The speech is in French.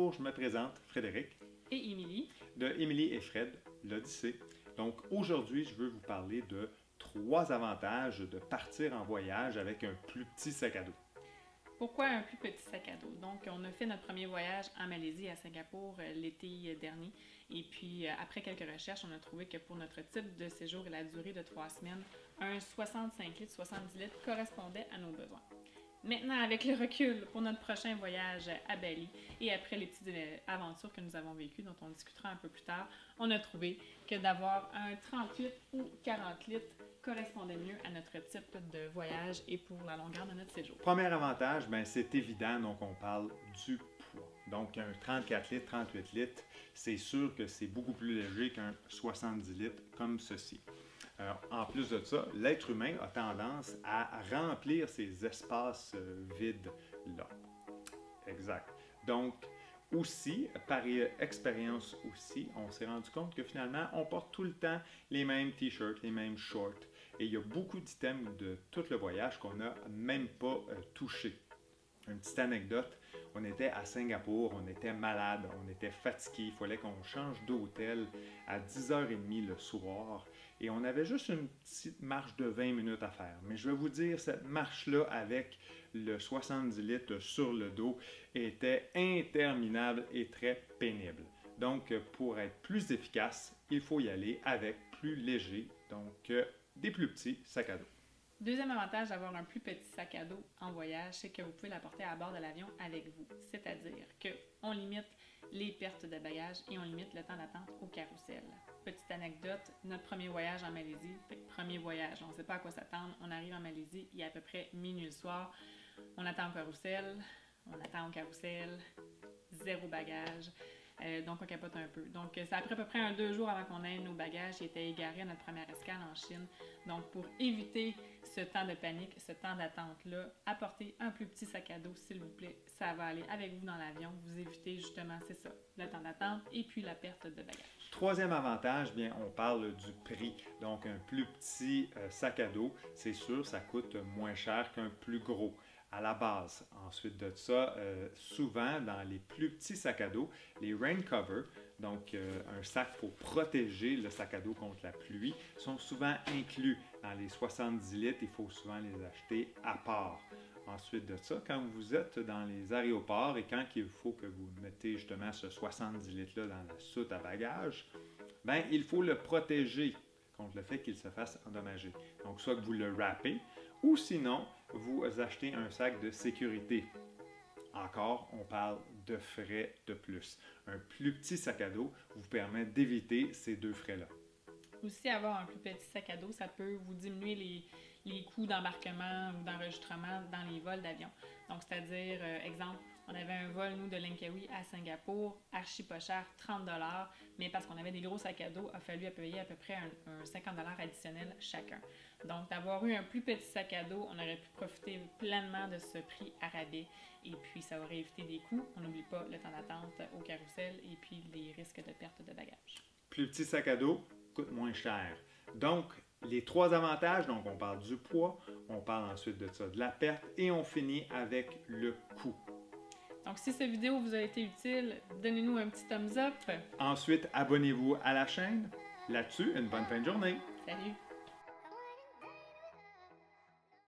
bonjour, je me présente, Frédéric, Et Émilie. de Émilie et Fred, l'Odyssée. Donc aujourd'hui, je veux vous parler de 3 avantages de partir en voyage avec un plus petit sac à dos. Pourquoi un plus petit sac à dos? Donc, on a fait notre premier voyage en Malaisie, à Singapour, l'été dernier. Et puis, après quelques recherches, on a trouvé que pour notre type de séjour et la durée de 3 semaines, un 65 litres, 70 litres correspondait à nos besoins. Maintenant, avec le recul pour notre prochain voyage à Bali et après les petites aventures que nous avons vécues, dont on discutera un peu plus tard, on a trouvé que d'avoir un 38 ou 40 litres correspondait mieux à notre type de voyage et pour la longueur de notre séjour. Premier avantage, c'est évident, donc on parle du poids. Donc un 34 litres, 38 litres, c'est sûr que c'est beaucoup plus léger qu'un 70 litres comme ceci. En plus de ça, l'être humain a tendance à remplir ces espaces vides-là. Exact. Donc, aussi, par expérience aussi, on s'est rendu compte que finalement, on porte tout le temps les mêmes t-shirts, les mêmes shorts. Et il y a beaucoup d'items de tout le voyage qu'on n'a même pas touché. Une petite anecdote, on était à Singapour, on était malade, on était fatigué, il fallait qu'on change d'hôtel à 10h30 le soir et on avait juste une petite marche de 20 minutes à faire. Mais je vais vous dire, cette marche-là avec le 70 litres sur le dos était interminable et très pénible. Donc, pour être plus efficace, il faut y aller avec plus léger, donc des plus petits sacs à dos. Deuxième avantage d'avoir un plus petit sac à dos en voyage, c'est que vous pouvez l'apporter à bord de l'avion avec vous. C'est-à-dire qu'on limite les pertes de bagages et on limite le temps d'attente au carrousel. Petite anecdote, notre premier voyage en Malaisie, premier voyage, on ne sait pas à quoi s'attendre, on arrive en Malaisie, il est à peu près minuit le soir, on attend au carrousel, zéro bagage. Donc, on capote un peu. Donc, ça a pris à peu près 2 jours avant qu'on ait nos bagages qui étaient égarés à notre première escale en Chine. Donc, pour éviter ce temps de panique, ce temps d'attente-là, apportez un plus petit sac à dos, s'il vous plaît. Ça va aller avec vous dans l'avion. Vous évitez justement, c'est ça, le temps d'attente et puis la perte de bagages. Troisième avantage, on parle du prix. Donc, un plus petit sac à dos, c'est sûr, ça coûte moins cher qu'un plus gros à la base. Ensuite de ça, souvent dans les plus petits sacs à dos, les rain covers, donc un sac pour protéger le sac à dos contre la pluie, sont souvent inclus dans les 70 litres. Il faut souvent les acheter à part. Ensuite de ça, quand vous êtes dans les aéroports et quand il faut que vous mettez justement ce 70 litres-là dans la soute à bagages, il faut le protéger contre le fait qu'il se fasse endommager. Donc, soit que vous le wrappez, ou sinon, vous achetez un sac de sécurité. Encore, on parle de frais de plus. Un plus petit sac à dos vous permet d'éviter ces 2 frais-là. Aussi, avoir un plus petit sac à dos, ça peut vous diminuer les coûts d'embarquement ou d'enregistrement dans les vols d'avion. Donc, c'est-à-dire, exemple, on avait un vol, nous, de Langkawi à Singapour, archi pas cher, 30 $, mais parce qu'on avait des gros sacs à dos, il a fallu payer à peu près un 50 $ additionnel chacun. Donc, d'avoir eu un plus petit sac à dos, on aurait pu profiter pleinement de ce prix à rabais et puis ça aurait évité des coûts. On n'oublie pas le temps d'attente au carrousel et puis les risques de perte de bagages. Plus petit sac à dos coûte moins cher. Donc, les 3 avantages, donc on parle du poids, on parle ensuite de ça, de la perte et on finit avec le coût. Donc, si cette vidéo vous a été utile, donnez-nous un petit thumbs up. Ensuite, abonnez-vous à la chaîne. Là-dessus, une bonne fin de journée. Salut!